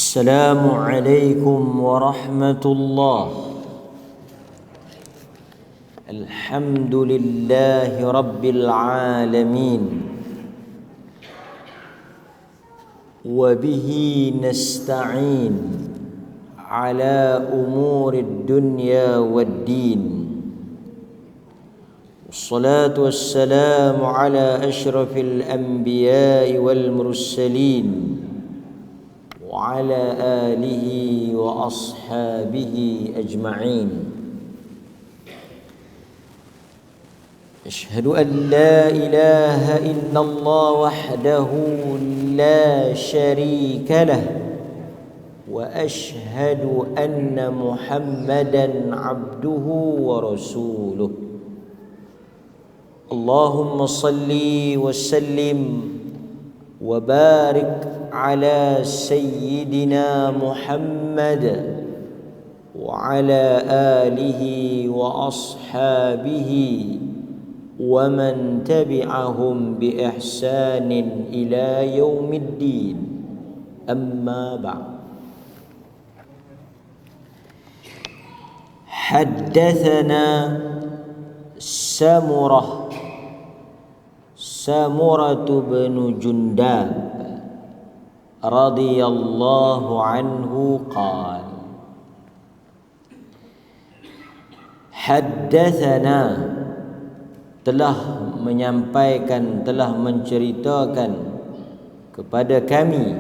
Assalamualaikum warahmatullahi. Alhamdulillahi rabbil alamin. Wa bihi nasta'in ala umurid dunya waddin. Wassalatu wassalamu ala ashrafil anbiya'i wal mursalin وعلى آله وأصحابه أجمعين. أشهد أن لا إله إلا الله وحده لا شريك له وأشهد أن محمدا عبده ورسوله. اللهم صل وسلم وبارك على سيدنا محمد وعلى آله وأصحابه ومن تبعهم بإحسان إلى يوم الدين. أما بعد، حدثنا سمرة بن جنداب رضي الله عنه قال: حدثنا, telah menyampaikan, telah menceritakan kepada kami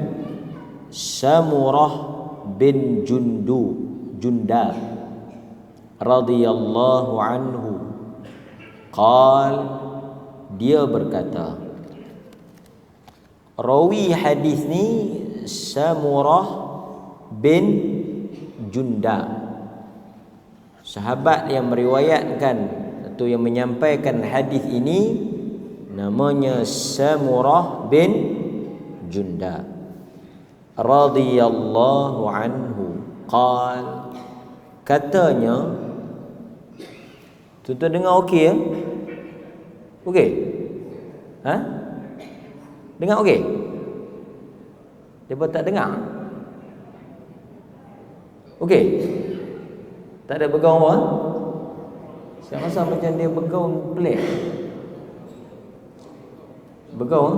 Samurah bin Jundab radhiyallahu anhu. Qal, dia berkata, rawi hadis ni Samurah bin Jundab, sahabat yang meriwayatkan atau yang menyampaikan hadis ini namanya Samurah bin Jundab radhiyallahu anhu. Qal, katanya, tuan-tuan dengar okey ya? Okey? Ha? Dengar okey? Depa tak dengar? Okey? Tak ada bergaung apa? Saya rasa macam dia bergaung pelik. Bergaung?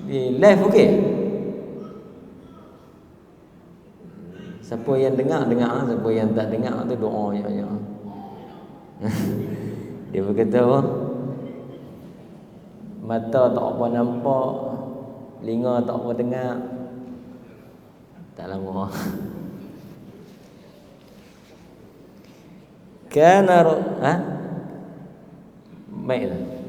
Di live okey? Siapa yang dengar, siapa yang tak dengar tu doa ya. Dia berkata apa? Mata tak apa nampak, telinga tak apa dengar. Tak lama. Kana baiklah.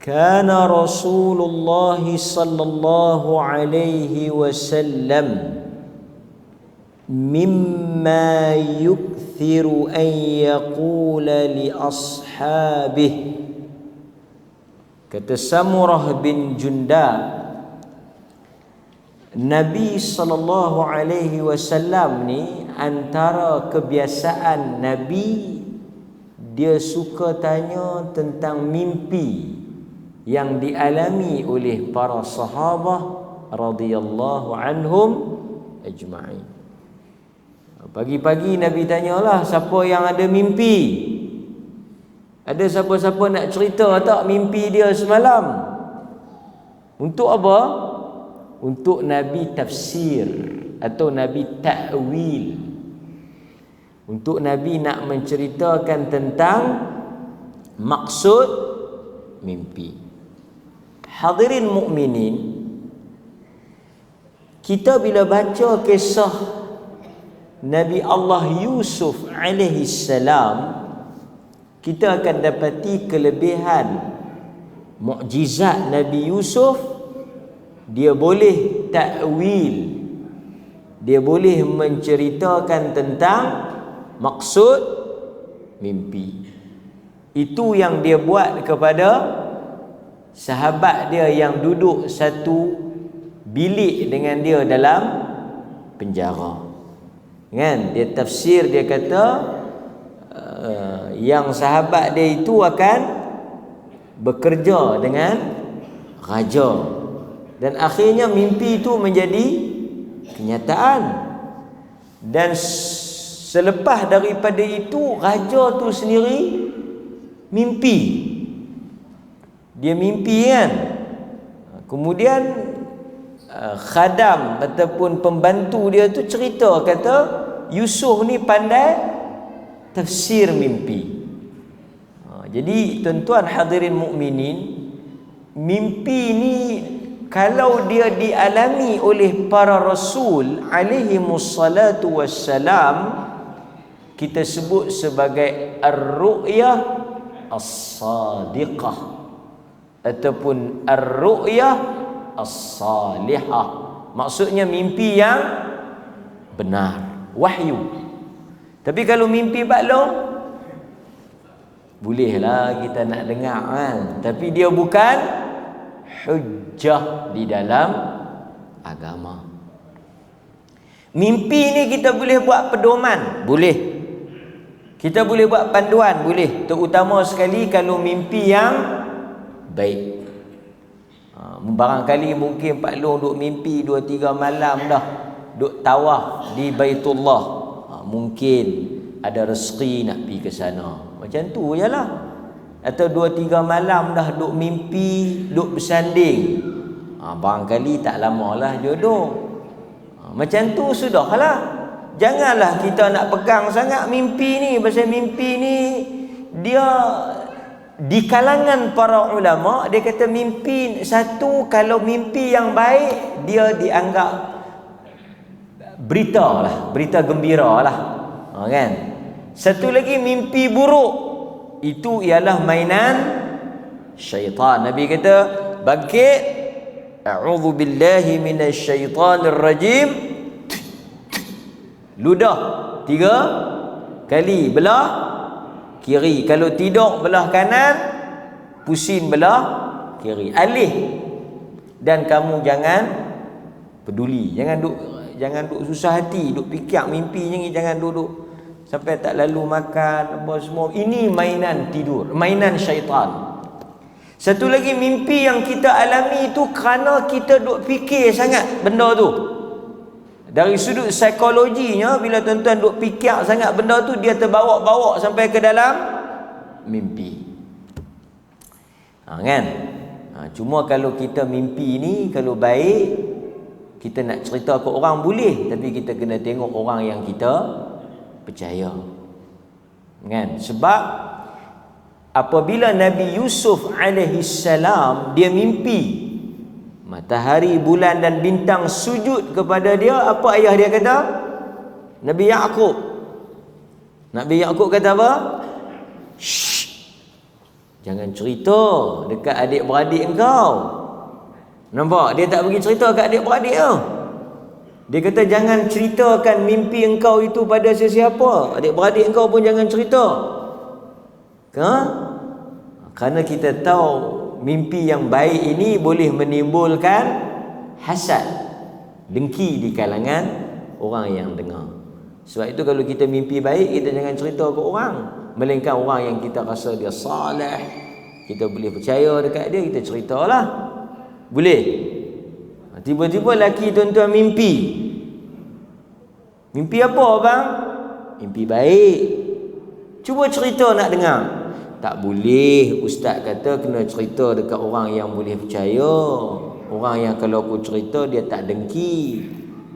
Kana Rasulullah sallallahu alaihi wasallam mimma yukthiru an yaqula li ashabih. Kata Samurah bin Jundab, Nabi sallallahu alaihi wasallam ni antara kebiasaan Nabi, dia suka tanya tentang mimpi yang dialami oleh para sahabah radhiyallahu anhum ajma'in. Pagi-pagi Nabi tanyalah siapa yang ada mimpi. Ada siapa-siapa nak cerita tak mimpi dia semalam? Untuk apa? Untuk Nabi tafsir atau Nabi ta'wil. Untuk Nabi nak menceritakan tentang maksud mimpi. Hadirin mukminin, kita bila baca kisah Nabi Allah Yusuf alaihi salam, kita akan dapati kelebihan mukjizat Nabi Yusuf. Dia boleh ta'wil, dia boleh menceritakan tentang maksud mimpi. Itu yang dia buat kepada sahabat dia yang duduk satu bilik dengan dia dalam penjara. Kan? Dia tafsir, dia kata yang sahabat dia itu akan bekerja dengan raja, dan akhirnya mimpi itu menjadi kenyataan. Dan selepas daripada itu, raja tu sendiri mimpi. Dia mimpi kan. Kemudian khadam ataupun pembantu dia tu cerita, kata Yusuf ni pandai tafsir mimpi. Jadi tuan-tuan hadirin mukminin, mimpi ni kalau dia dialami oleh para rasul alaihimus salatu wassalam, kita sebut sebagai ar-ru'yah as-sadiqah ataupun ar-ru'yah as-salihah. Maksudnya mimpi yang benar, wahyu. Tapi kalau mimpi baklong, bolehlah kita nak dengar kan, tapi dia bukan hujjah di dalam agama. Mimpi ni kita boleh buat pedoman, boleh. Kita boleh buat panduan, boleh. Terutama sekali kalau mimpi yang baik. Barangkali mungkin Pak Long duk mimpi 2-3 malam dah duk tawaf di Baitullah. Mungkin ada rezeki nak pergi ke sana. Macam tu je lah. Atau 2-3 malam dah duk mimpi, duk bersanding. Barangkali tak lama lah jodoh. Macam tu sudahlah. Janganlah kita nak pegang sangat mimpi ni. Pasal mimpi ni, dia di kalangan para ulama, dia kata mimpi satu, kalau mimpi yang baik, dia dianggap berita lah, berita gembira lah. Kan? Satu lagi mimpi buruk, itu ialah mainan syaitan. Nabi kata, bangkit, a'udzu billahi minasyaitanir rajim, ludah 3 kali, belah kiri. Kalau tidur belah kanan, pusing belah kiri. Alih. Dan kamu jangan peduli, jangan duk susah hati, duk fikir mimpi ni, jangan duduk sampai tak lalu makan apa semua. Ini mainan tidur, mainan syaitan. Satu lagi mimpi yang kita alami itu kerana kita duk fikir sangat benda tu. Dari sudut psikologinya, bila tuan-tuan duk fikir sangat benda tu, dia terbawa-bawa sampai ke dalam mimpi. Kan? Cuma kalau kita mimpi ni kalau baik, kita nak cerita ke orang boleh, tapi kita kena tengok orang yang kita percaya. Kan? Sebab apabila Nabi Yusuf alaihi salam dia mimpi matahari, bulan dan bintang sujud kepada dia, apa ayah dia kata? Nabi Yaqub kata apa? Shh, jangan cerita dekat adik-beradik engkau. Nampak? Dia tak pergi cerita kat adik-beradik tu. Dia kata jangan ceritakan mimpi engkau itu pada sesiapa. Adik-beradik engkau pun jangan cerita. Kerana kita tahu mimpi yang baik ini boleh menimbulkan hasad, dengki di kalangan orang yang dengar. Sebab itu kalau kita mimpi baik, kita jangan cerita ke orang, melainkan orang yang kita rasa dia saleh, kita boleh percaya dekat dia, kita ceritalah. Boleh. Tiba-tiba laki tuan-tuan mimpi. Mimpi apa bang? Mimpi baik. Cuba cerita nak dengar. Tak boleh. Ustaz kata kena cerita dekat orang yang boleh percaya. Orang yang kalau aku cerita dia tak dengki.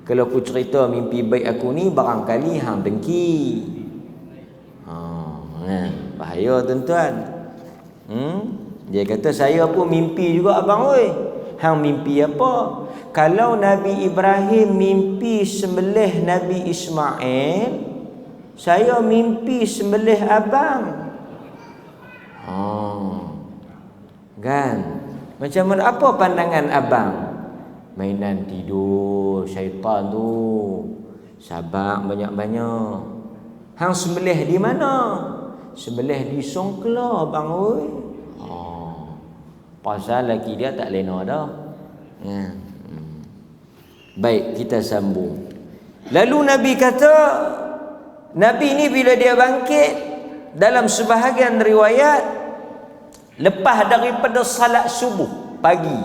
Kalau aku cerita mimpi baik aku ni, barangkali hang dengki. Bahaya tuan-tuan. Dia kata saya pun mimpi juga abang oi. Hang mimpi apa? Kalau Nabi Ibrahim mimpi sembelih Nabi Ismail, saya mimpi sembelih abang. Kan? Macam mana, apa pandangan abang? Mainan tidur syaitan tu. Sabar banyak-banyak. Hang sembelih di mana? Sembelih di Songkla bang oi. Pasal laki dia tak lena dah. Baik, kita sambung. Lalu Nabi kata, Nabi ni bila dia bangkit, dalam sebahagian riwayat, lepas daripada salat subuh pagi,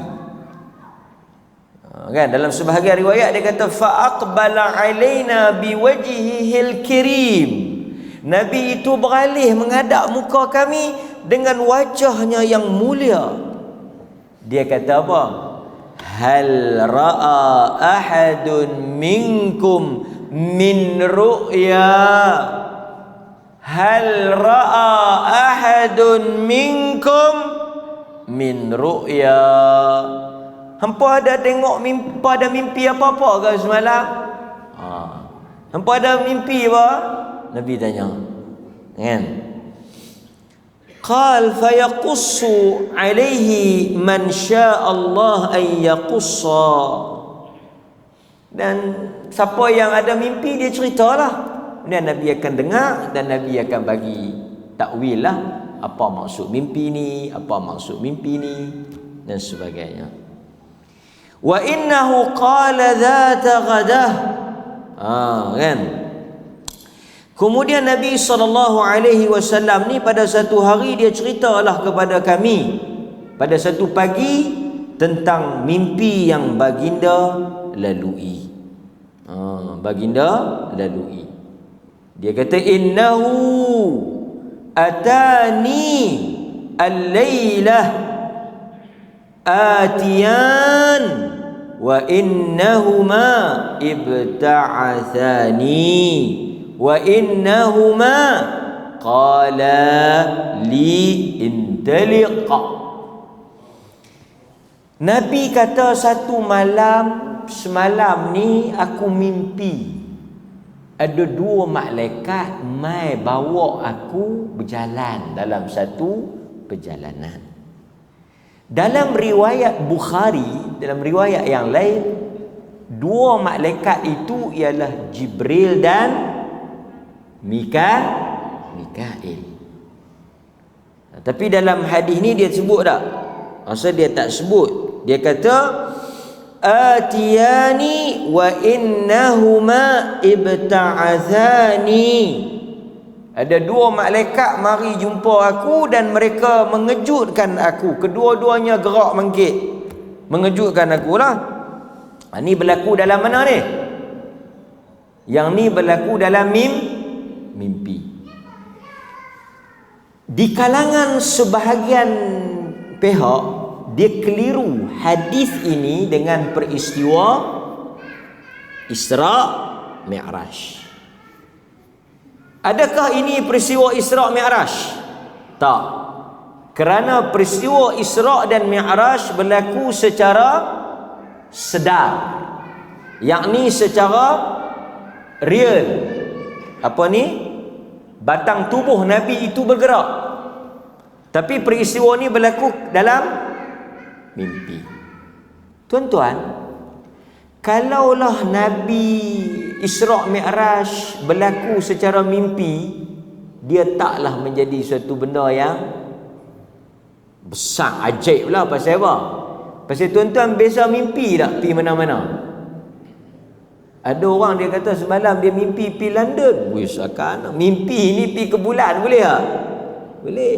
kan, dalam sebahagian riwayat dia kata fa aqbala alaina biwajhihil kirim. Nabi itu beralih menghadap muka kami dengan wajahnya yang mulia. Dia kata apa? Hal ra'a ahadun minkum min ru'ya. Hal ra'a ahadun minkum min ru'ya. Hampa ada tengok mimpi, ada mimpi apa-apa ke semalam? Hampa ada mimpi apa? Nabi tanya. Kan? Qal fayaqussu alaihi man syaa Allah an yaqussa. Dan siapa yang ada mimpi dia ceritalah. Dan Nabi akan dengar dan Nabi akan bagi takwil lah, apa maksud mimpi ni, apa maksud mimpi ni dan sebagainya. Wa innahu qala dhata ghadah. Kan? Kemudian Nabi SAW ni pada satu hari dia ceritalah kepada kami pada satu pagi tentang mimpi yang baginda lalui. Baginda lalui. Dia kata innahu atani al-lailah atiyan wa innahuma ibta'athani wa innahuma qala li intaliq. Nabi kata semalam ni aku mimpi ada dua malaikat mai bawa aku berjalan dalam satu perjalanan. Dalam riwayat Bukhari, dalam riwayat yang lain, dua malaikat itu ialah Jibril dan Mikail. Tapi dalam hadis ni dia sebut tak? Masa dia tak sebut. Dia kata atiyani wa innahuma ibta'athani. Ada dua malaikat mari jumpa aku dan mereka mengejutkan aku. Kedua-duanya gerak bangkit mengejutkan aku lah. Ini berlaku dalam mana ni? Yang ni berlaku dalam mimpi. Di kalangan sebahagian pihak dia keliru hadis ini dengan peristiwa Isra Mi'raj. Adakah ini peristiwa Isra Mi'raj? Tak. Kerana peristiwa Isra dan Mi'raj berlaku secara sedar, yakni secara real. Apa ni? Batang tubuh Nabi itu bergerak. Tapi peristiwa ni berlaku dalam mimpi. Tuan-tuan, kalaulah Nabi Isra Mi'raj berlaku secara mimpi, dia taklah menjadi suatu benda yang besar, ajaib lah. Pasal apa? Pasal tuan-tuan biasa mimpi tak pergi mana-mana? Ada orang dia kata semalam dia mimpi pergi London. Wis akan mimpi ni pergi ke bulan boleh tak? Boleh.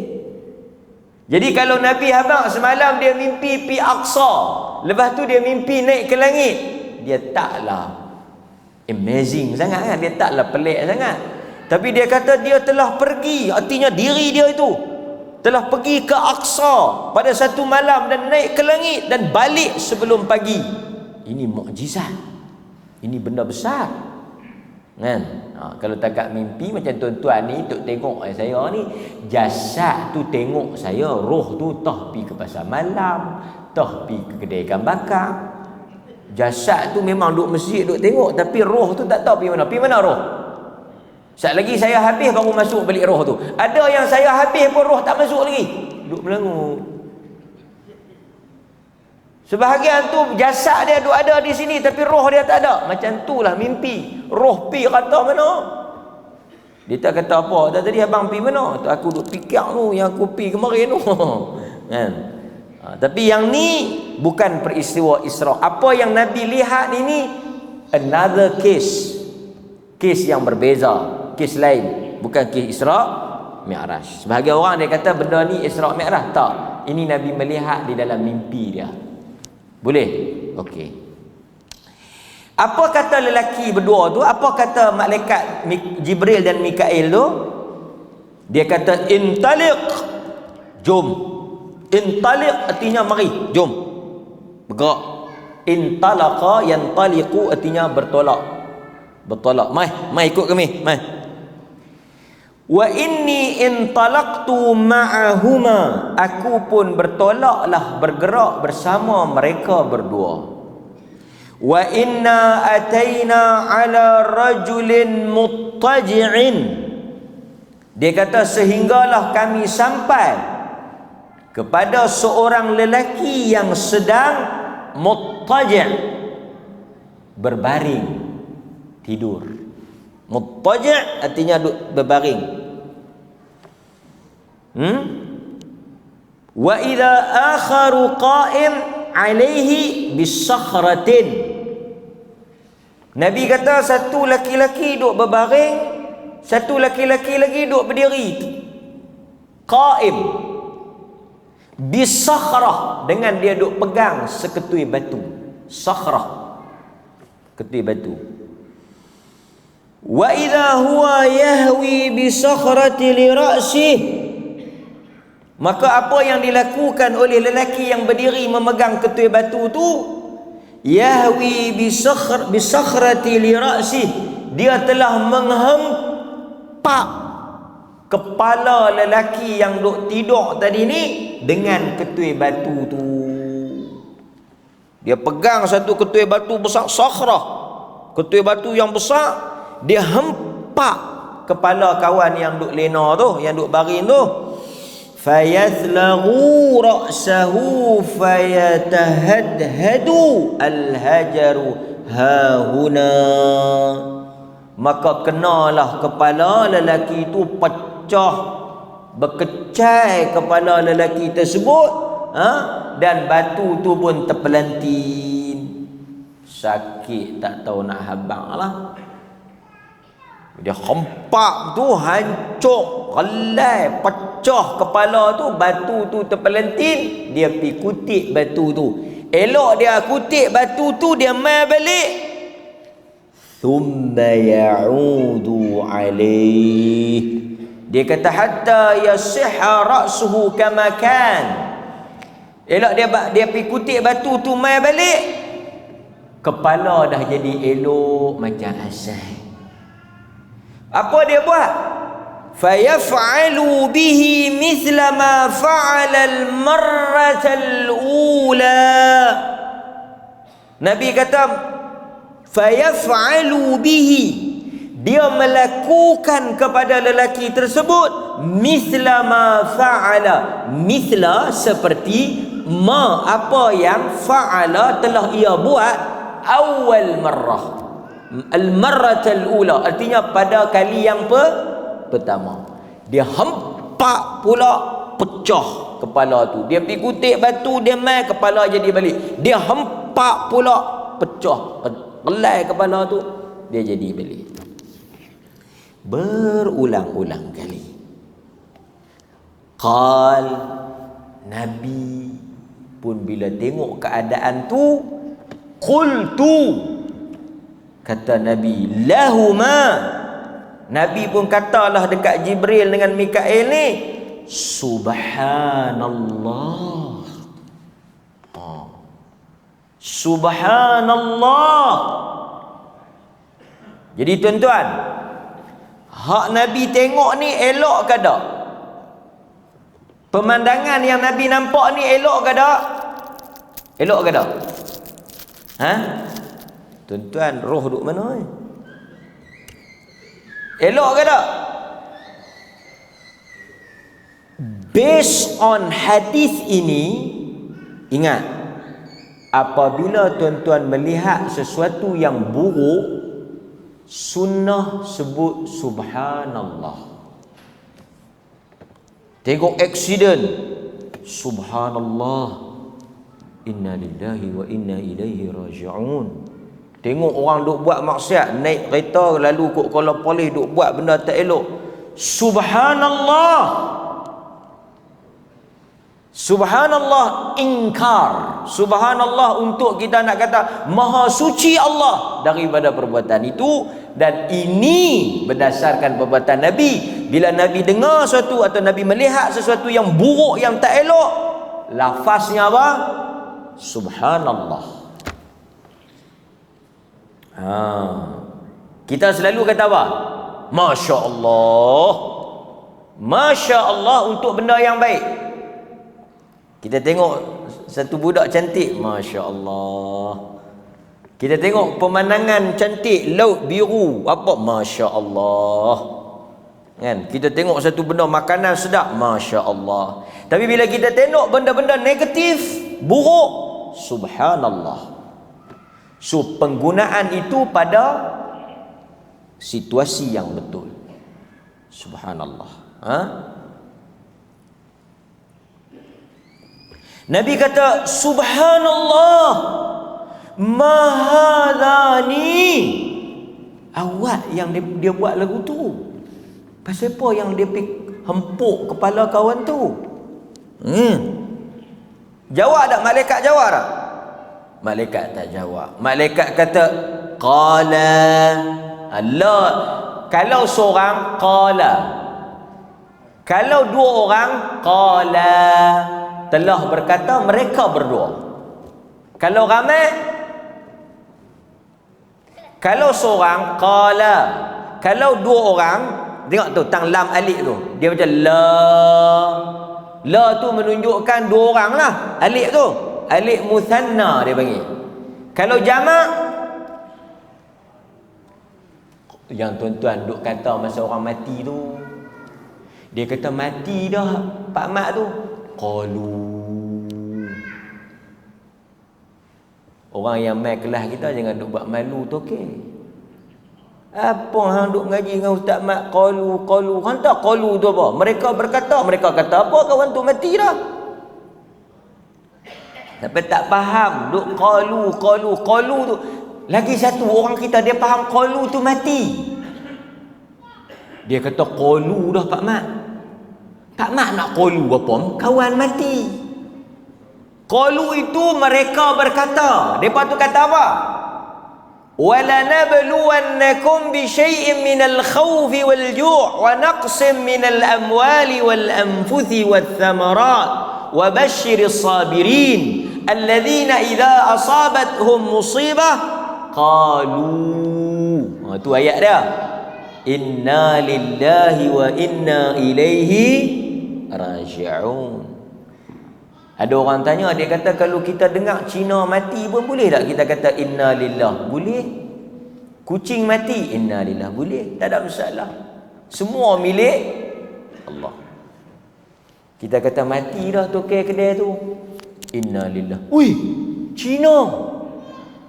Jadi kalau Nabi abang semalam dia mimpi pergi Aqsa, lepas tu dia mimpi naik ke langit, dia taklah amazing sangat kan? Dia taklah pelik sangat. Tapi dia kata dia telah pergi, artinya diri dia itu telah pergi ke Aqsa pada satu malam dan naik ke langit dan balik sebelum pagi. Ini mukjizat. Ini benda besar. Kan? Kalau takat mimpi macam tuan-tuan ni tok tengok saya ni, jasad tu tengok saya, roh tu tah pergi ke pasar malam, tah pergi ke kedai ikan bakar. Jasad tu memang duk masjid duk tengok, tapi roh tu tak tahu pergi mana. Pergi mana roh? Sekejap lagi saya habis baru masuk balik roh tu. Ada yang saya habis pun roh tak masuk lagi, duk melengut. Sebahagian tu jasad dia duk ada di sini tapi roh dia tak ada. Macam tu lah mimpi. Roh pi kata mana? Dia tak kata apa. Tadi abang pi mana? Tu aku duk fikir tu yang aku pi kemarin tu. Kan? Tapi yang ni bukan peristiwa Isra. Apa yang Nabi lihat ini another case. Kes yang berbeza, kes lain, bukan kes Isra Mi'raj. Sebahagian orang dia kata benda ni Isra Mi'raj. Tak. Ini Nabi melihat di dalam mimpi dia. Boleh? Okey. Apa kata lelaki berdua tu? Apa kata malaikat Jibril dan Mikail tu? Dia kata intaliq. Jom. Intaliq artinya mari, jom. Bergerak. Intalaqa yantaliqu artinya bertolak. Bertolak. Mai ikut kami, mai. Wa inni intalaqtu ma'ahuma. Aku pun bertolaklah, bergerak bersama mereka berdua. Wa inna ataina ala rajulin muttaji'in. Dia kata sehinggalah kami sampai kepada seorang lelaki yang sedang muttaji', berbaring, tidur. Muttaji' artinya berbaring. Wa idza akharu qa'im alaihi bisakhratin. Nabi kata satu laki-laki duduk berbaring, satu laki-laki lagi duduk berdiri. Qa'im bisakhrah, dengan dia duduk pegang seketui batu. Sakhrah, ketui batu. Wa idza huwa yahwi bi sakhrati li ra'sih. Maka apa yang dilakukan oleh lelaki yang berdiri memegang ketui batu tu, yahwi bi sakhrati li ra'sih, dia telah menghempak kepala lelaki yang duk tidur tadi ni dengan ketui batu tu. Dia pegang satu ketui batu besar, sakhrah, ketui batu yang besar. Dia hempak kepala kawan yang duk lena tu, yang duk baring tu. Fayathlaghu ra'sahu fayatahadhadu al-hajaru hahuna. Maka kenalah kepala lelaki itu pecah, berkecai kepala lelaki tersebut, dan batu tu pun terpelantin. Sakit tak tahu nak habang lah. Dia hempak tu, hancur, relai, pecah kepala tu, batu tu terpelantin. Dia pergi kutip batu tu. Elok dia kutip batu tu, dia mai balik. Thumma ya'udu alaih. Dia kata hatta yasihha ra'suhu kama kan. Elok dia pergi kutip batu tu, mai balik, kepala dah jadi elok macam asal. Apa dia buat? Fayaf'alu bihi mithla ma fa'ala al-marrata al-ula. Nabi kata fayaf'alu bihi, dia melakukan kepada lelaki tersebut mithla ma fa'ala, mithla seperti ma, apa yang fa'ala telah ia buat awal marrah, al-marrah al-ula, artinya pada kali yang pertama. Dia hempak pula, pecah kepala tu. Dia pergi kutip batu, dia mai, kepala jadi balik. Dia hempak pula, pecah, relai kepala tu, dia jadi balik. Berulang-ulang kali. Qal, Nabi pun bila tengok keadaan tu, qultu, kata Nabi, lahuma, Nabi pun katalah dekat Jibril dengan Mikail ni, subhanallah. Subhanallah. Jadi tuan-tuan, hak Nabi tengok ni elok ke tak? Pemandangan yang Nabi nampak ni elok ke tak? Elok ke tak? Tuan-tuan, roh duduk mana ni? Elok ke tak? Based on hadis ini, ingat, apabila tuan-tuan melihat sesuatu yang buruk, sunnah sebut subhanallah. Tengok aksiden, subhanallah. Inna lillahi wa inna ilaihi raji'un. Tengok orang duk buat maksiat, naik kereta lalu kok kalau polis duk buat benda tak elok. Subhanallah. Subhanallah ingkar. Subhanallah untuk kita nak kata maha suci Allah daripada perbuatan itu. Dan ini berdasarkan perbuatan Nabi. Bila Nabi dengar sesuatu atau Nabi melihat sesuatu yang buruk, yang tak elok, lafaznya apa? Subhanallah. Kita selalu kata apa? Masya Allah. Masya Allah untuk benda yang baik. Kita tengok satu budak cantik, Masya Allah. Kita tengok pemandangan cantik, laut biru, apa? Masya Allah. Kan? Kita tengok satu benda makanan sedap, Masya Allah. Tapi bila kita tengok benda-benda negatif, buruk, Subhanallah. So penggunaan itu pada situasi yang betul. Subhanallah. Nabi kata Subhanallah mahadani. Awak yang dia buat lagu tu, pasal apa yang dia hempuk kepala kawan tu? Jawab tak malaikat? Jawab tak? Malaikat tak jawab. Malaikat kata qala. Allah. Kalau seorang qala, kalau dua orang qala, telah berkata mereka berdua. Kalau ramai, kalau seorang qala, kalau dua orang, tengok tu tang lam alif tu, dia macam la. La tu menunjukkan dua orang lah. Alif tu alif muthanna dia panggil. Kalau jamak, yang tuan-tuan duk kata masa orang mati tu, dia kata mati dah Pak Mat tu, qalu. Orang yang mai kelas kita jangan duk buat malu tu, okey. Apa hang duk ngaji dengan Ustaz Mat qalu? Hang tak qalu tu apa? Mereka berkata, mereka kata apa? Kawan tu mati dah. Tapi tak faham duk qalu tu. Lagi satu orang kita dia faham qalu tu mati. Dia kata qalu dah Pak Mat. Pak Mat nak qalu apa? Kawan mati. Qalu itu mereka berkata. Depa tu kata apa? وَلَنَبْلُوَنَّكُمْ بِشَيْءٍ مِنَ الْخَوْفِ وَالْجُوعِ وَنَقْصٍ مِنَ الْأَمْوَالِ وَالْأَنْفُسِ وَالثَّمَرَاتِ وَبَشِّرِ الصَّابِرِينَ الَّذِينَ إِذَا أَصَابَتْهُمْ مُصِيبَةٌ قَالُوا. Itu ayat dia. Inna lillahi wa inna ilaihi raji'un. Ada orang tanya, dia kata kalau kita dengar Cina mati pun boleh tak kita kata inna lillah? Boleh. Kucing mati, inna lillah, boleh. Tak ada masalah. Semua milik Allah. Kita kata mati dah tokai kedai tu, inna lillah. Ui, Cina.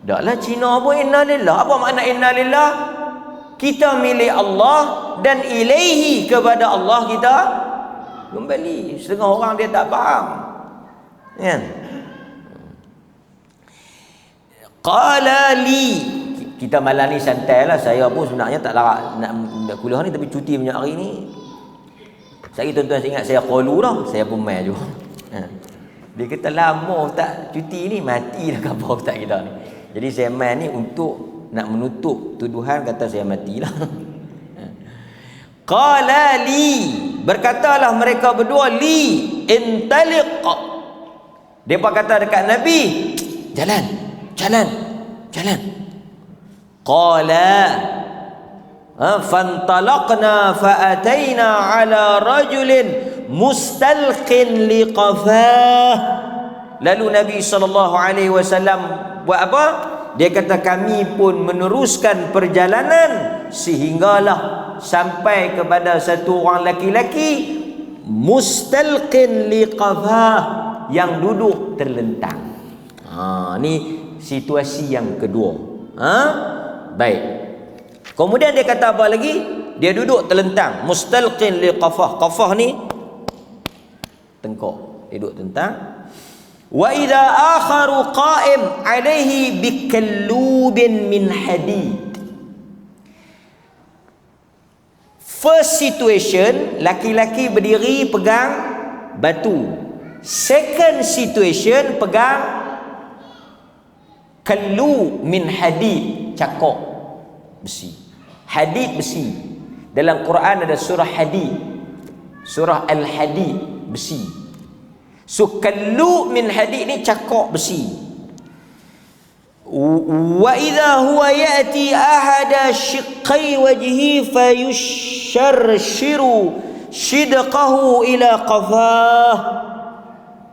Taklah Cina pun inna lillah. Apa makna inna lillah? Kita milik Allah dan ilaihi, kepada Allah kita kembali. Setengah orang dia tak faham. Kan? Qala li. Kita malam ni santai lah. Saya pun sebenarnya tak larat nak kuliah ni, tapi cuti punya hari ni. Saya tuan-tuan ingat saya qalu dah, saya pun mai juga. Dia kata lama tak cuti ni, mati dah khabar tak kita ni. Jadi saya mai ni untuk nak menutup tuduhan kata saya matilah. Qala li, berkatalah mereka berdua, li intaliq. Depa kata dekat Nabi, jalan. Qala fantalaqna fa'ataina ala rajulin mustalqin liqafah. Lalu Nabi SAW buat apa? Dia kata kami pun meneruskan perjalanan sehinggalah sampai kepada satu orang laki-laki mustalqin liqafah, yang duduk terlentang. Ni situasi yang kedua. Baik. Kemudian dia kata apa lagi? Dia duduk terlentang, mustalqin liqafah. Qafah ni tengkok, dia duduk tentang. Wa idza akharu qa'im alaihi bikallubin min hadid. First situation, laki-laki berdiri pegang batu. Second situation, pegang kallu min hadid, cakok besi. Hadid besi. Dalam Quran ada surah Hadid, surah Al-Hadid, besi. So kallu min hadid ni cakok besi. Wa idza huwa ya'ti ahada shiqqai wajhi fayusharshiru shidqahu ila qafah.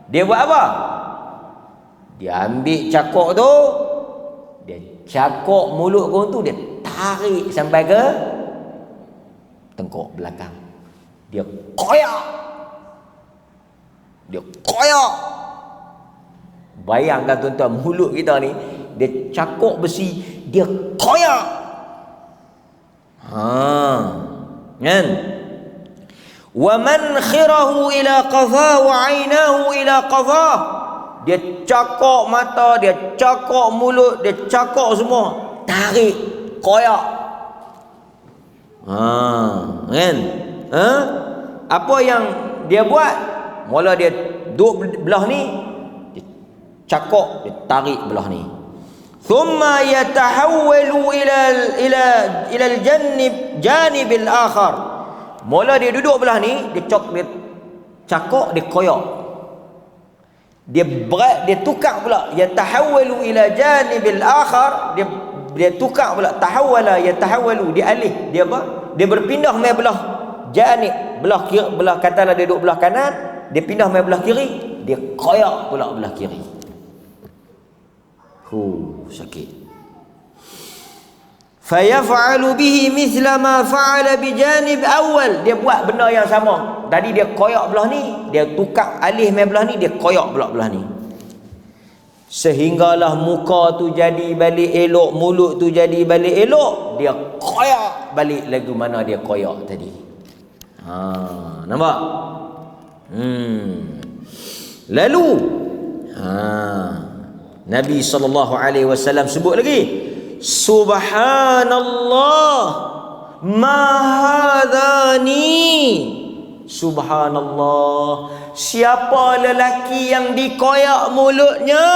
Dia buat apa? Dia ambil cakok tu, dia cakok mulut kau tu, dia tarik sampai ke tengkok belakang. Dia koyak. Dia koyak. Bayangkan tuan-tuan, mulut kita ni dia cakok besi, dia koyak. Kan? Wa mankhirahu ila qafah wa 'ainahu ila qafah. Dia cakok mata, dia cakok mulut, dia cakok semua, tarik, koyak. Kan? Apa yang dia buat? Mula dia duduk belah ni, dia cakok, dia tarik belah ni. Thumma yatahawwalu ila al-janib al-akhar. Mula dia duduk belah ni, dia cakok, dia koyak. Dia tukar pula, yatahawwalu ila janib al-akhar, dia tukar pula, tahawwala yatahawwalu, dia alih, dia apa? Dia berpindah mai belah janib, belah kiri, belah katalah dia duduk belah kanan, dia pindah mai belah kiri, dia koyak pula belah kiri. Sakit. Fayaf'alu bihi mithla ma fa'ala bijanib awal. Dia buat benda yang sama. Tadi dia koyak belah ni, dia tukar alih mai belah ni, dia koyak pula belah ni. Sehinggalah muka tu jadi balik elok, mulut tu jadi balik elok, dia koyak balik lagu mana dia koyak tadi. Nampak? Lalu Nabi SAW sebut lagi, Subhanallah ma hadani. Subhanallah, siapa lelaki yang dikoyak mulutnya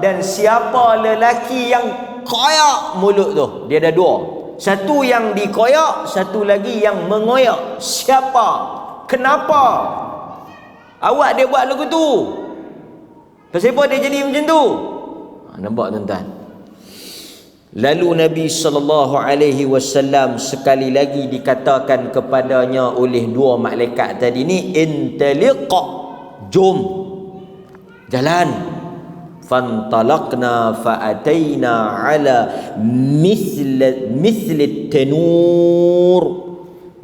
dan siapa lelaki yang koyak mulut tu. Dia ada dua, satu yang dikoyak, satu lagi yang mengoyak. Siapa? Kenapa awak dia buat lagu tu? Pasal apa dia jadi macam tu? Nampak tuan-tuan? Lalu Nabi SAW sekali lagi dikatakan kepadanya oleh dua malaikat tadi ni, intaliq, jom, jalan. Fantalaqna fa'ataina ala mithli tanur.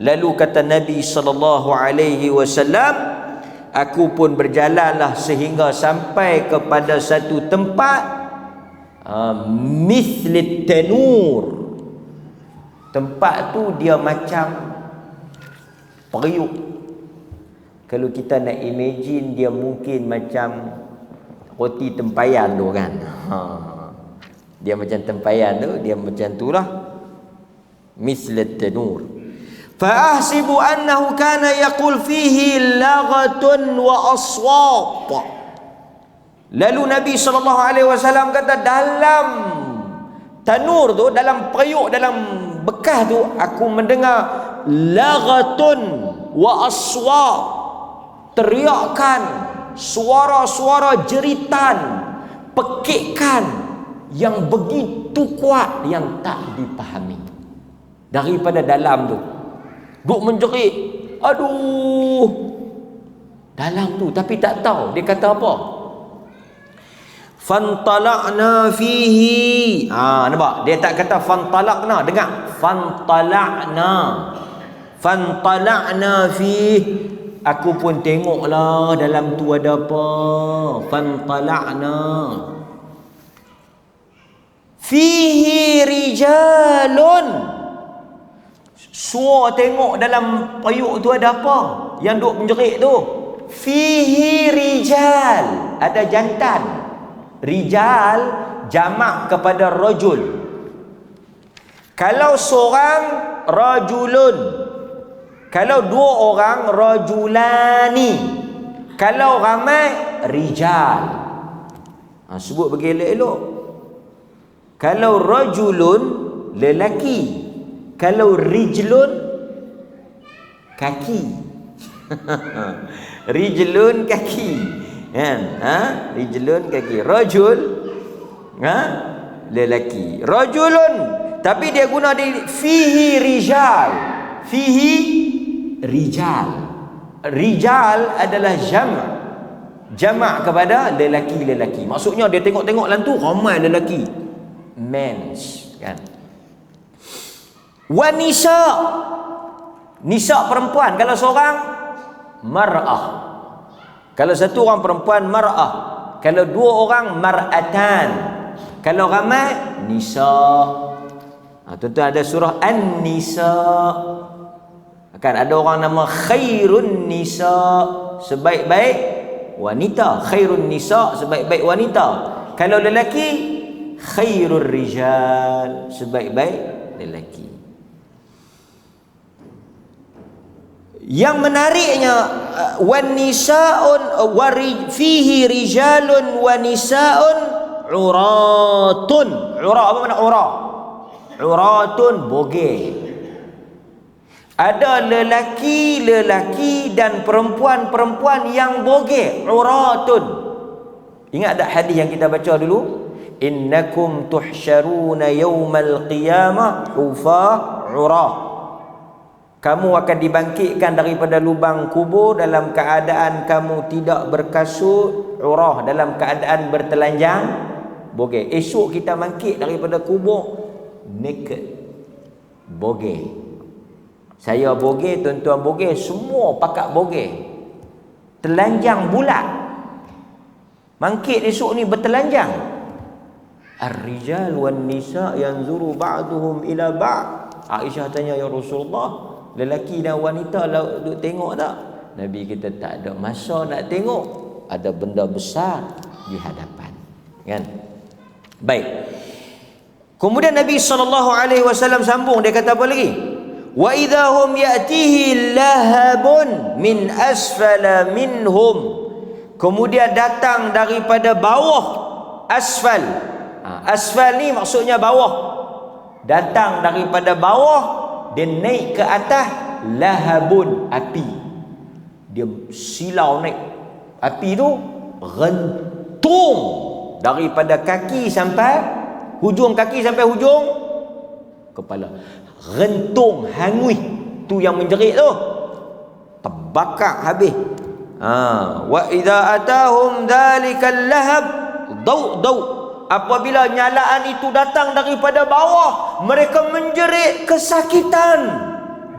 Lalu kata Nabi SAW, aku pun berjalanlah sehingga sampai kepada satu tempat, mithli tanur. Tempat tu dia macam periuk. Kalau kita nak imagine, dia mungkin macam roti tempayan tu kan. Dia macam tempayan tu, dia macam tu lah, mithli tanur. Fa ahsibu annahu kana yaqul fihi laghatun wa aswat. Lalu Nabi SAW kata, dalam tanur tu, dalam periuk, dalam bekas tu, aku mendengar laghatun wa aswat, teriakan, suara-suara jeritan, pekikan yang begitu kuat yang tak dipahami. Daripada dalam tu duk menjerit, aduh, dalam tu, tapi tak tahu dia kata apa. Fantalaqna fihi. Nampak? Dia tak kata fantalaqna. Dengar. Fantalaqna. Fantalaqna fihi. Aku pun tengoklah dalam tu ada apa. Fantalaqna. Fihi rijalun. Suara tengok dalam periuk tu ada apa yang duk menjerit tu. fihi rijal, ada jantan. Rijal jamak kepada rajul. Kalau seorang, rajulun. Kalau dua orang, rajulani. Kalau ramai, rijal. Sebut bagi elok-elok. Kalau rajulun, lelaki. Kalau rijlun, kaki. Rijlun, kaki. Kan? Rijlun, kaki. Rajul, lelaki. Rajulun, tapi dia guna di fihi rijal. Fihi rijal. Rijal adalah jamak kepada lelaki-lelaki. Maksudnya dia tengok-tengok lantu ramai lelaki. Mens, kan? Wa nisa. Nisa perempuan. Kalau seorang, mar'ah. Kalau satu orang perempuan, mar'ah. Kalau dua orang, mar'atan. Kalau ramai, nisa. Tuan-tuan ada surah An-Nisa. Kan ada orang nama khairun nisa, sebaik-baik wanita. Khairun nisa, sebaik-baik wanita. Kalau lelaki, khairul rijal, sebaik-baik lelaki. Yang menariknya, wan nisaun fihi rijalun wa nisaun uratun. Ura, apa makna ura? Uratun, bogeh. Ada lelaki-lelaki dan perempuan-perempuan yang bogeh. Uratun. Ingat tak hadis yang kita baca dulu? Innakum tuhsyaruna yawmal qiyamah hufah urah. Kamu akan dibangkitkan daripada lubang kubur dalam keadaan kamu tidak berkasut, urah, dalam keadaan bertelanjang, bogeh. Esok kita bangkit daripada kubur naked, bogeh. Saya bogeh, tuan-tuan bogeh, semua pakat bogeh. Telanjang bulat. Bangkit esok ni bertelanjang. Ar-rijal wan nisa yanzuru ba'duhum ila ba'd. Aisyah tanya, ya Rasulullah, lelaki dan wanita duk tengok tak? Nabi kita tak ada masa nak tengok. Ada benda besar di hadapan. Kan? Baik. Kemudian Nabi SAW sambung, dia kata apa lagi? Wa idahum ya'tihi lahabun min asfala minhum. Kemudian datang daripada bawah, asfal. Asfal ni maksudnya bawah. Datang daripada bawah, dia naik ke atas, lahabun, api. Dia silau naik. Api tu rentung daripada kaki sampai hujung kaki sampai hujung kepala. Rentung, hangui. Tu yang menjerit tu. Terbakar habis. Wa idza atahum dzalikal lahab daw. Apabila nyalaan itu datang daripada bawah, mereka menjerit kesakitan.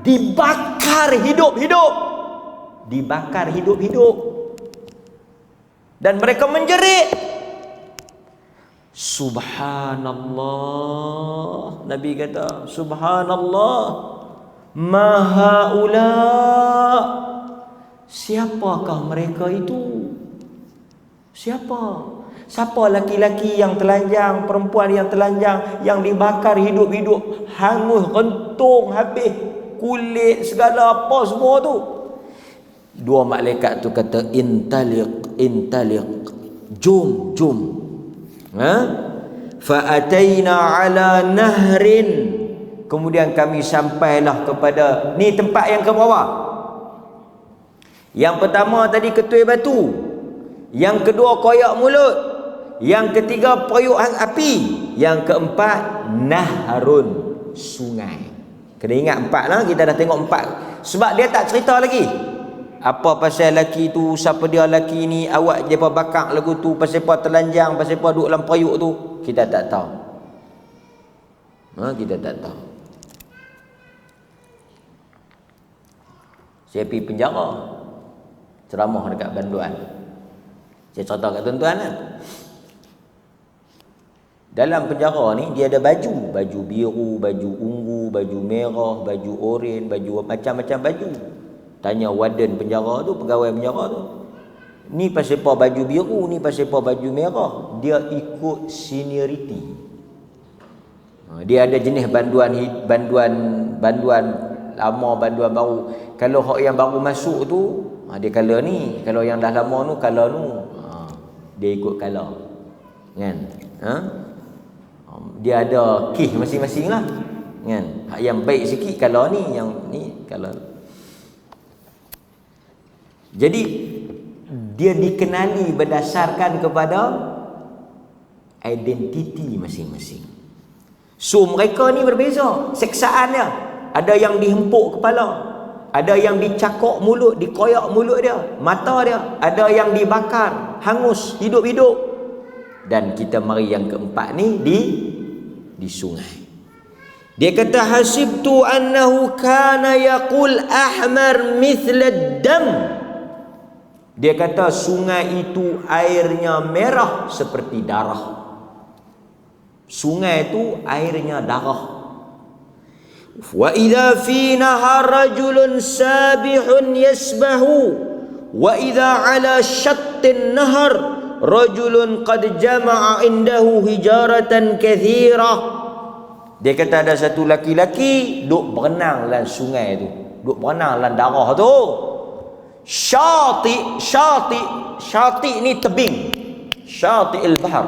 Dibakar hidup-hidup. Dibakar hidup-hidup. Dan mereka menjerit, subhanallah. Nabi kata, subhanallah, maha ula. Siapakah mereka itu? Siapa laki-laki yang telanjang, perempuan yang telanjang, yang dibakar hidup-hidup, hangus, rentung, habis kulit, segala apa semua tu. Dua malaikat tu kata, intaliq, jom. Fa'ataina ala nahrin. Kemudian kami sampailah kepada, ni tempat yang ke bawah. Yang pertama tadi ketui batu, yang kedua koyak mulut, yang ketiga periuk api, yang keempat nahrun, sungai. Kena ingat empat lah, kita dah tengok empat. Sebab dia tak cerita lagi apa pasal laki tu, siapa dia laki ni, awak dia apa bakar lagu tu, pasal apa telanjang, pasal apa duduk dalam periuk tu, kita tak tahu. Kita tak tahu. Saya pergi penjara, ceramah dekat Banduan. Saya cerita kat tuan-tuan kan. Dalam penjara ni dia ada baju biru, baju ungu, baju merah, baju oranye, baju macam-macam baju. Tanya warden penjara tu, pegawai penjara tu, Ni pasal apa baju biru, ni pasal apa baju merah. Dia ikut seniority. Dia ada jenis banduan lama, banduan baru. Kalau hak yang baru masuk tu, dia color ni. Kalau yang dah lama tu, color tu. Dia ikut color. Kan? Dia ada key masing-masing lah. Kan? Hak yang baik sikit color ni, yang ni color. Jadi dia dikenali berdasarkan kepada identiti masing-masing. So mereka ni berbeza seksaan dia. Ada yang dihempuk kepala, ada yang dicakok mulut, dikoyak mulut dia, mata dia, ada yang dibakar, hangus hidup-hidup. Dan kita mari yang keempat ni di sungai. Dia kata hasibtu annahu kana yaqul ahmar mithla dam. Dia kata sungai itu airnya merah seperti darah. Sungai itu airnya darah. Wa idza fi nahar rajulun sabihun yasbahu wa idza ala shattin nahar rajulun qad jama'a indahu hijaratan kathira. Dia kata ada satu laki-laki duk berenang dalam sungai tu, duk berenang dalam darah tu. Syati ni tebing. Syati'il bahar,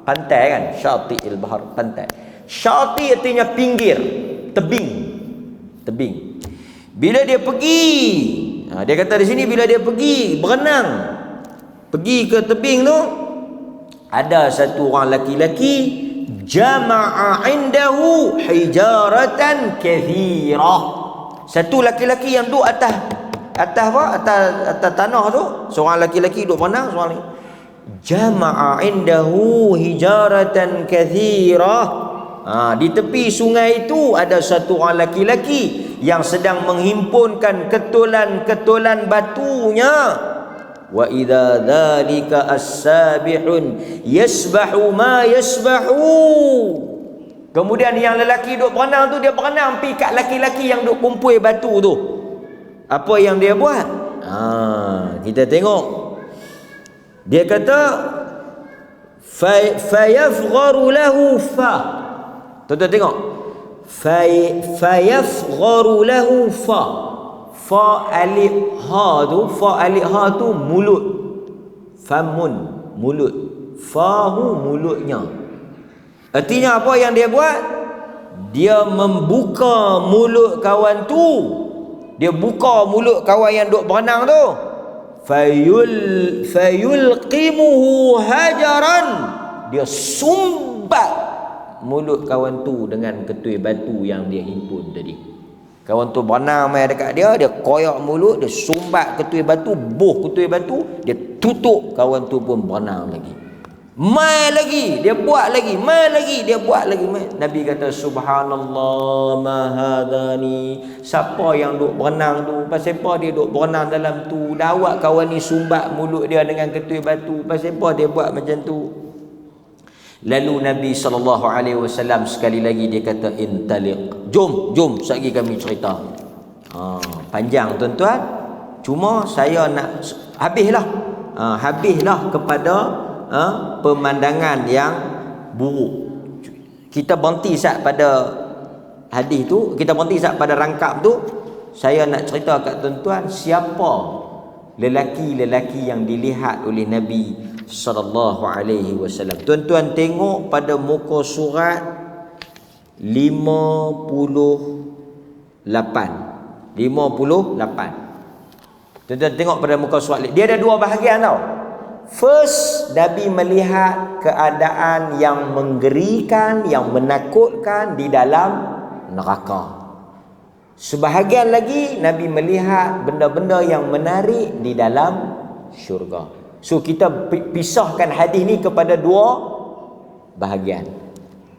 pantai kan? Syati'il bahar, pantai. Syati artinya pinggir, tebing. Bila dia pergi, dia kata di sini bila dia pergi berenang, pergi ke tebing tu, ada satu orang laki-laki jama'a indahu hijaratan kathira. Satu laki-laki yang duduk atas tanah tu, seorang laki-laki duduk berenang, seorang ni jama'a indahu hijaratan kathira. Di tepi sungai itu ada satu orang laki-laki yang sedang menghimpunkan ketulan-ketulan batunya. Wa idza dzalika as-sabihun yasbahu ma yasbahu. Kemudian yang lelaki duk berenang tu, dia berenang pergi kat laki-laki yang duk kumpul batu tu. Apa yang dia buat? Kita tengok. Dia kata fayafgharu lahu fa. Tuan-tuan tengok. Fayafgharu lahu fa. Fa alif ha tu mulut. Famun, mulut. Fahu, mulutnya. Artinya apa yang dia buat? Dia membuka mulut kawan tu. Dia buka mulut kawan yang duk berenang tu. Fayulqimuhu hajaran. Dia sumbat mulut kawan tu dengan ketui batu yang dia himpun tadi. Kawan tu berenang mai dekat dia, dia koyak mulut, dia sumbat ketui batu, buh ketui batu, dia tutup, kawan tu pun berenang lagi. Mai lagi, dia buat lagi, mai lagi, dia buat lagi, mai. Nabi kata subhanallah ma hadani. Siapa yang duk berenang tu? Pasal apa dia duk berenang dalam tu? Dah awak kawan ni sumbat mulut dia dengan ketui batu. Pasal apa dia buat macam tu? Lalu Nabi SAW sekali lagi dia kata intaliq. Jom sekali kami cerita. Panjang tuan-tuan. Cuma saya nak habislah kepada pemandangan yang buruk. Kita berhenti sat pada hadis tu, kita berhenti sat pada rangkap tu. Saya nak cerita kat tuan-tuan siapa lelaki-lelaki yang dilihat oleh Nabi SAW. Tuan-tuan tengok pada muka surat 58. Tuan-tuan tengok pada muka surat. Dia ada dua bahagian tau. First, Nabi melihat keadaan yang menggerikan, yang menakutkan di dalam neraka. Sebahagian lagi Nabi melihat benda-benda yang menarik di dalam syurga. So kita pisahkan hadis ni kepada dua bahagian.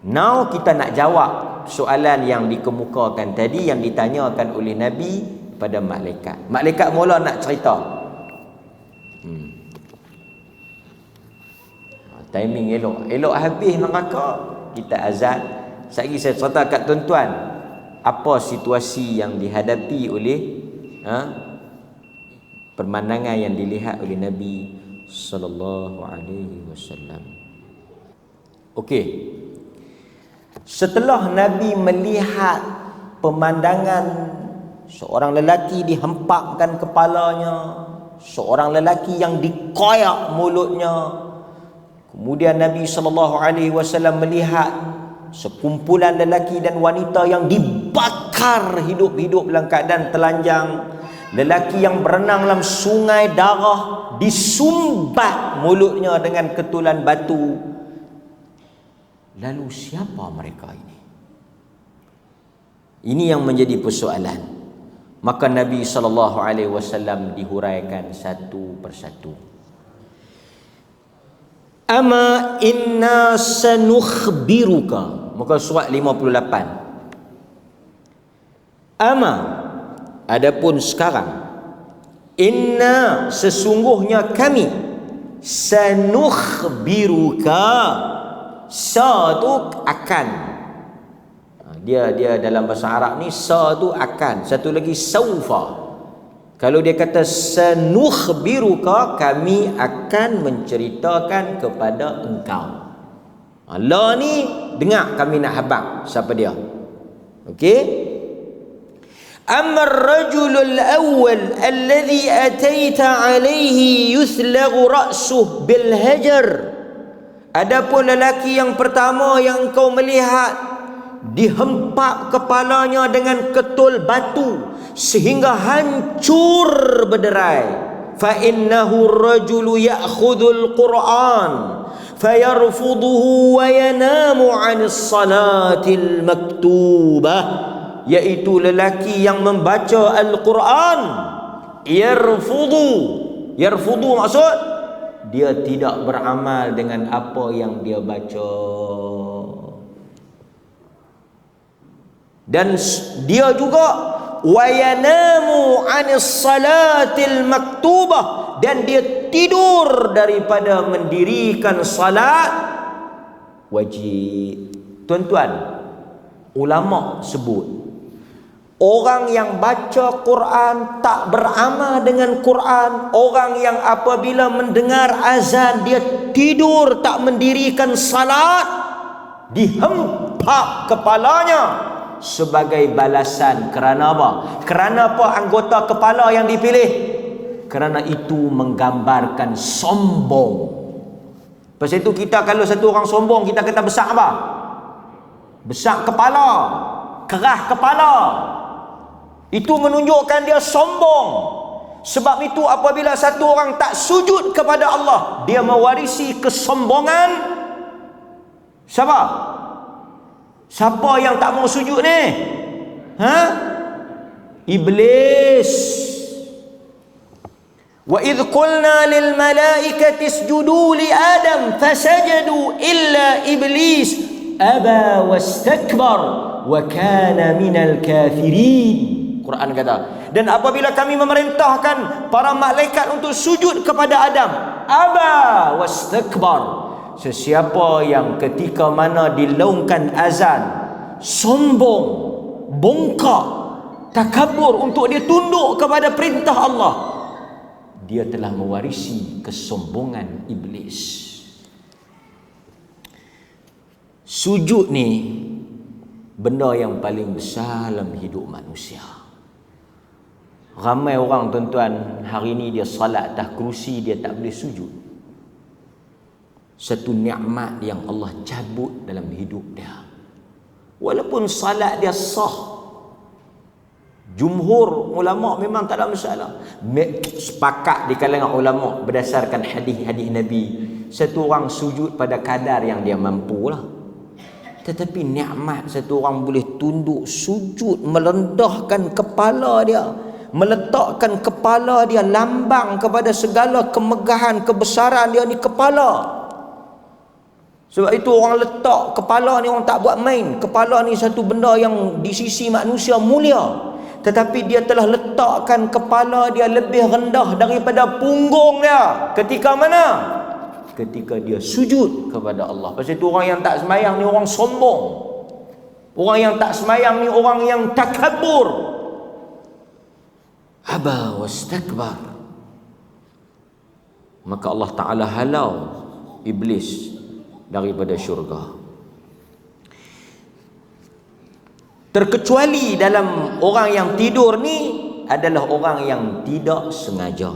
Now kita nak jawab soalan yang dikemukakan tadi, yang ditanyakan oleh Nabi pada malaikat. Malaikat mula nak cerita. Timing elok habis neraka, kita azan. Sekali saya cerita kat tuan-tuan apa situasi yang dihadapi oleh pemandangan yang dilihat oleh Nabi sallallahu alaihi wasallam. Okey. Setelah Nabi melihat pemandangan seorang lelaki dihempakkan kepalanya, seorang lelaki yang dikoyak mulutnya, kemudian Nabi sallallahu alaihi wasallam melihat sekumpulan lelaki dan wanita yang dibakar hidup-hidup dalam keadaan telanjang, lelaki yang berenang dalam sungai darah, disumbat mulutnya dengan ketulan batu. Lalu siapa mereka ini? Ini yang menjadi persoalan. Maka Nabi sallallahu alaihi wasallam dihuraikan satu persatu. Ama inna sanukhbiruka. Muka surat 58. Ama, adapun sekarang, inna, sesungguhnya kami, sanukhbiruka, sa tu akan. Dia dalam bahasa Arab ni sa tu akan, satu lagi saufa. Kalau dia kata sanukhbiruka, kami akan menceritakan kepada engkau. Allah ni dengar kami nak habaq siapa dia. Okey? Amma ar-rajulul awwal alladhi ataita alayhi yuthlaghu ra'suhu bil hajar. Adapun lelaki yang pertama yang engkau melihat dihempak kepalanya dengan ketul batu sehingga hancur berderai. Fa innahu ar-rajulu ya'khudhul Qur'an fayarfuduhu wa yanamu 'anis salatil maktubah, iaitu lelaki yang membaca Al-Quran. Yarfudu maksud dia tidak beramal dengan apa yang dia baca, dan dia juga wayanamu anis salatil maktubah, dan dia tidur daripada mendirikan salat wajib. Tuan-tuan, ulama sebut orang yang baca Quran tak beramal dengan Quran, orang yang apabila mendengar azan dia tidur tak mendirikan salat, dihempak kepalanya sebagai balasan. Kerana apa? Kerana apa anggota kepala yang dipilih? Kerana itu menggambarkan sombong. Pasal itu kita kalau satu orang sombong, kita kata besar apa? Besar kepala, kerah kepala. Itu menunjukkan dia sombong. Sebab itu apabila satu orang tak sujud kepada Allah, dia mewarisi kesombongan. Siapa? Siapa yang tak mau sujud ni? Iblis. Wa idh qulna lil malaikati isjudu li Adam fasajadu illa iblis aba wastakbar wa kana minal kafirin. Quran kata, dan apabila kami memerintahkan para malaikat untuk sujud kepada Adam, aba wastakbar, sesiapa yang ketika mana dilaungkan azan sombong, bongkak, takabur untuk dia tunduk kepada perintah Allah, dia telah mewarisi kesombongan iblis. Sujud ni benda yang paling besar dalam hidup manusia. Ramai orang, tuan-tuan, hari ni dia salat atas kerusi, dia tak boleh sujud. Satu nikmat yang Allah cabut dalam hidup dia. Walaupun salat dia sah, jumhur ulama memang tak ada masalah. Sepakat di kalangan ulama berdasarkan hadis-hadis Nabi, satu orang sujud pada kadar yang dia mampu lah. Tetapi nikmat satu orang boleh tunduk sujud, merendahkan kepala dia, meletakkan kepala dia lambang kepada segala kemegahan, kebesaran dia ni kepala. Sebab itu orang letak kepala ni, orang tak buat main. Kepala ni satu benda yang di sisi manusia mulia. Tetapi dia telah letakkan kepala dia lebih rendah daripada punggung dia. Ketika mana? Ketika dia sujud kepada Allah. Pasal itu orang yang tak semayang ni orang sombong. Orang yang tak semayang ni orang yang takabur. Aba wastakbar. maka Allah Ta'ala halau iblis daripada syurga. Terkecuali dalam orang yang tidur ni adalah orang yang tidak sengaja.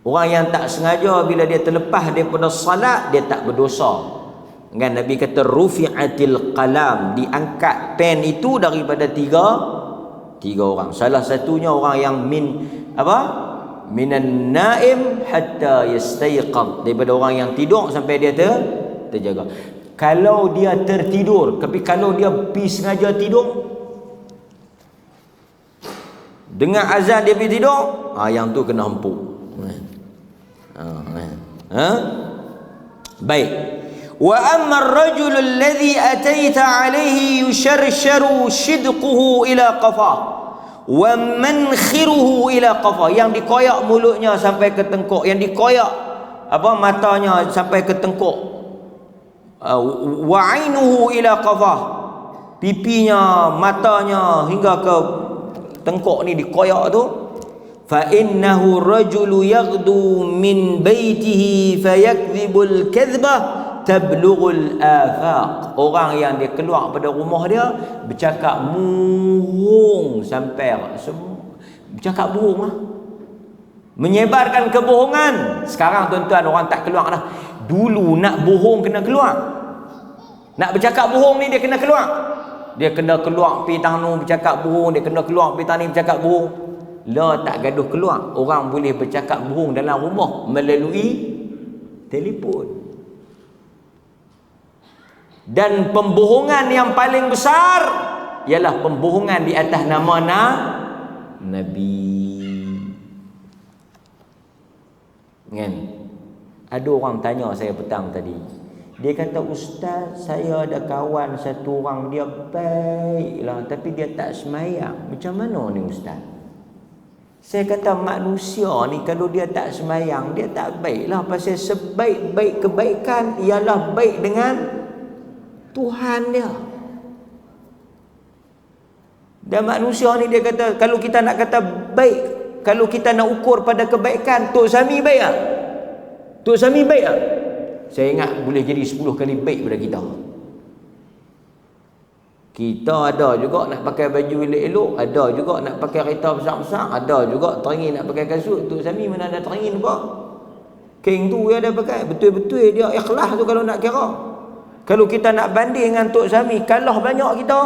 Orang yang tak sengaja, bila dia terlepas daripada salat, dia tak berdosa. Kan Nabi kata rufi'atil qalam, diangkat pen itu daripada tiga orang. Salah satunya orang yang minan naim hatta yastayqad, daripada orang yang tidur sampai dia terjaga. Kalau dia tertidur, tapi kalau dia pergi sengaja tidur, dengar azan dia pergi tidur, yang tu kena empuk. Baik. Wa amma ar-rajul alladhi ataita alayhi yusharsharu shidquhu ila qafah wa mankhiruhu ila qafah, yang dikoyak mulutnya sampai ke tengkuk, yang dikoyak matanya sampai ke tengkuk, wa ainuhu ila qafah, pipinya, matanya hingga ke tengkuk ni dikoyak tu. Fa innahu rajulu yaghdu min baitihi fayakdhibul kadhbah tablughul afaq. Orang yang dia keluar pada rumah dia bercakap bohong sampai bercakap bohong lah, menyebarkan kebohongan. Sekarang tuan-tuan orang tak keluar dah. Dulu nak bohong kena keluar, nak bercakap bohong ni dia kena keluar. Dia kena keluar pergi tanu bercakap bohong, dia kena keluar pergi tani bercakap bohong. Lah tak gaduh keluar. Orang boleh bercakap bohong dalam rumah melalui telefon. Dan pembohongan yang paling besar ialah pembohongan di atas nama Nabi. Kan? Ada orang tanya saya petang tadi. Dia kata, ustaz, saya ada kawan satu orang, dia baiklah tapi dia tak semayang. Macam mana ni ustaz? Saya kata manusia ni kalau dia tak semayang, dia tak baiklah. Pasal sebaik-baik kebaikan ialah baik dengan Tuhan dia. Dan manusia ni dia kata, kalau kita nak kata baik, kalau kita nak ukur pada kebaikan, Tok Sami baik tak? Tok Sami baik tak? Saya ingat boleh jadi 10 kali baik pada kita. Kita ada juga nak pakai baju elok-elok, ada juga nak pakai kereta besar-besar, ada juga teringin nak pakai kasut. Tok Sami mana ada teringin apa? King tu dia ada pakai, betul-betul dia ikhlas tu kalau nak kira. Kalau kita nak banding dengan Tok Sami, kalah banyak kita.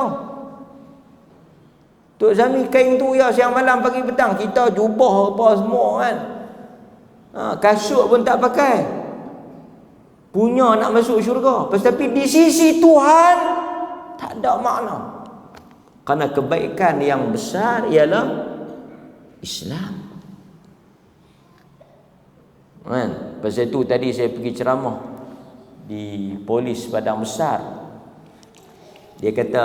Tok Sami kain tu ya siang malam pagi petang, kita jubah apa semua kan. Kasut pun tak pakai. Punya nak masuk syurga. Tapi di sisi Tuhan tak ada makna. Karena kebaikan yang besar ialah Islam. Kan? Pasal itu tadi saya pergi ceramah di polis Padang Besar. Dia kata,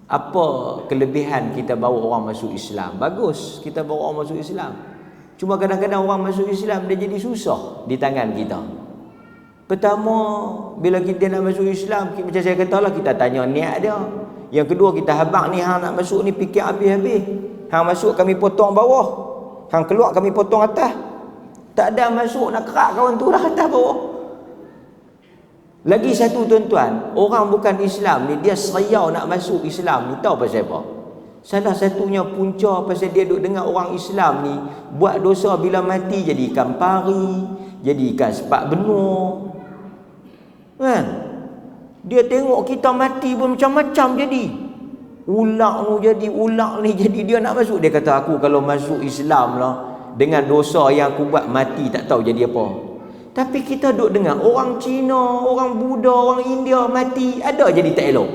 apa kelebihan kita bawa orang masuk Islam? Bagus kita bawa orang masuk Islam. Cuma kadang-kadang orang masuk Islam dia jadi susah di tangan kita. Pertama, bila kita nak masuk Islam, macam saya kata lah, kita tanya niat dia. Yang kedua, kita habaq ni, hang nak masuk ni fikir habis-habis. Hang masuk kami potong bawah, hang keluar kami potong atas. Tak ada masuk nak kerak kawan tu dah atas bawah. Lagi satu tuan-tuan, orang bukan Islam ni, dia seriau nak masuk Islam ni, tahu pasal apa? Salah satunya punca pasal dia duk dengar orang Islam ni buat dosa, bila mati jadi ikan pari, jadi ikan sepak benua. Kan? Dia tengok kita mati pun macam-macam jadi. Ulak tu jadi, ulak ni jadi, dia nak masuk. Dia kata, aku kalau masuk Islam lah, dengan dosa yang aku buat mati tak tahu jadi apa. Tapi kita duk dengar orang Cina, orang Buddha, orang India mati, ada jadi tak elok.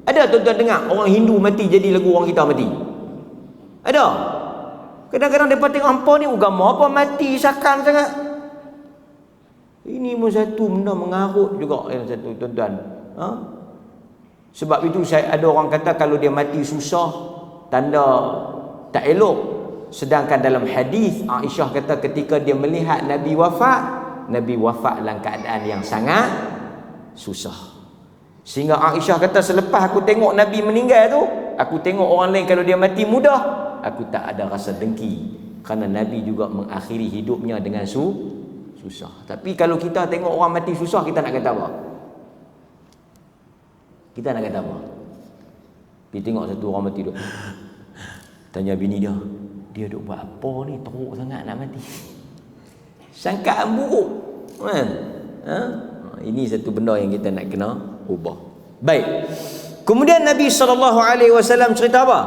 Ada tuan-tuan dengar orang Hindu mati jadi lagu orang kita mati? Ada. Kadang-kadang mereka tengok hampa ni agama apa mati sakan sangat. Ini pun satu benda mengarut juga yang satu tuan-tuan. Sebab itu ada orang kata kalau dia mati susah, tanda tak elok. Sedangkan dalam hadis Aisyah kata ketika dia melihat Nabi wafat dalam keadaan yang sangat susah. Sehingga Aisyah kata, selepas aku tengok Nabi meninggal tu, aku tengok orang lain kalau dia mati mudah, aku tak ada rasa dengki Kerana Nabi juga mengakhiri hidupnya dengan susah. Tapi kalau kita tengok orang mati susah, kita nak kata apa? Kita nak kata apa? Kita tengok satu orang mati tu, tanya bini dia duk buat apa ni, teruk sangat nak mati. Sangkaan buruk kan? Ini satu benda yang kita nak kena ubah. Baik. Kemudian Nabi SAW cerita apa?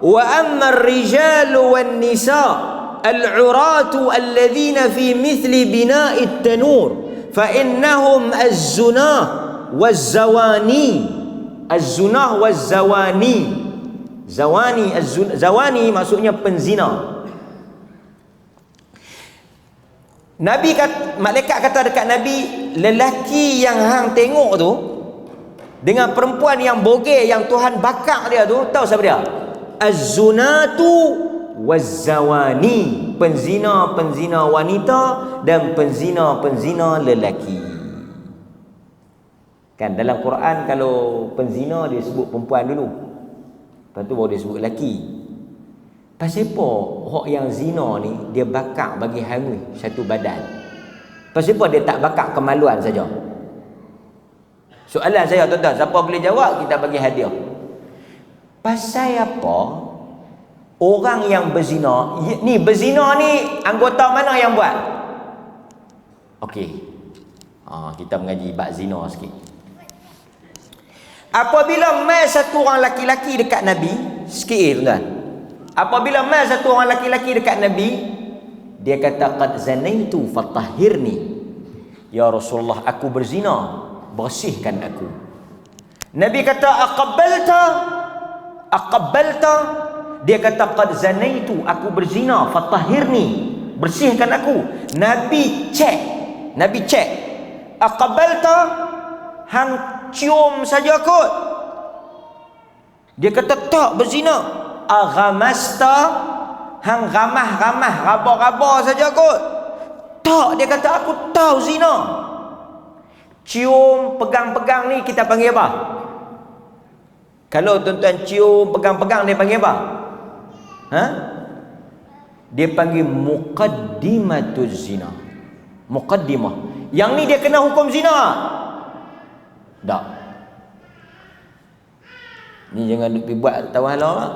Wa amma ar-rijalu wan nisa al-'uratu alladhina fi mithli bina'i at-tanur fa innahum az-zunah waz-zawani. Az-zunah waz-zawani. Zawani maksudnya penzina. Nabi kata, malaikat kata dekat Nabi, lelaki yang hang tengok tu dengan perempuan yang bogel yang Tuhan bakar dia tu, tahu siapa dia? Az-zunatu waz-zawani. Penzina-penzina wanita dan penzina-penzina lelaki. Kan dalam Quran kalau penzina dia sebut perempuan dulu, lepas tu baru dia sebut lelaki. Pasal apa orang yang zina ni dia bakar bagi hangui satu badan? Pasal apa dia tak bakar kemaluan saja? Soalan saya tuan-tuan, siapa boleh jawab kita bagi hadiah. Pasal apa orang yang berzina ni, berzina ni anggota mana yang buat? Okey. Kita mengaji bab zina sikit. Apabila mai satu orang laki-laki dekat Nabi, sikit tuan-tuan. Apabila mai satu orang laki-laki dekat Nabi, dia kata qad zanaitu fatahhirni. Ya Rasulullah, aku berzina, bersihkan aku. Nabi kata aqabbalta. Dia kata qad zanaitu, aku berzina, fatahhirni, bersihkan aku. Nabi cek. Aqabbalta, hang cium saja kot. Dia kata tak berzina. Aghamasta, hang ramah-ramah, raba-raba saja kot. Tak, dia kata aku tahu zina. Cium, pegang-pegang ni kita panggil apa? Kalau tuan-tuan cium, pegang-pegang dia panggil apa? Dia panggil muqaddimatuz zina. Muqaddimah. Yang ni dia kena hukum zina? Tak. Ni jangan duk pergi buat tahu halau lah.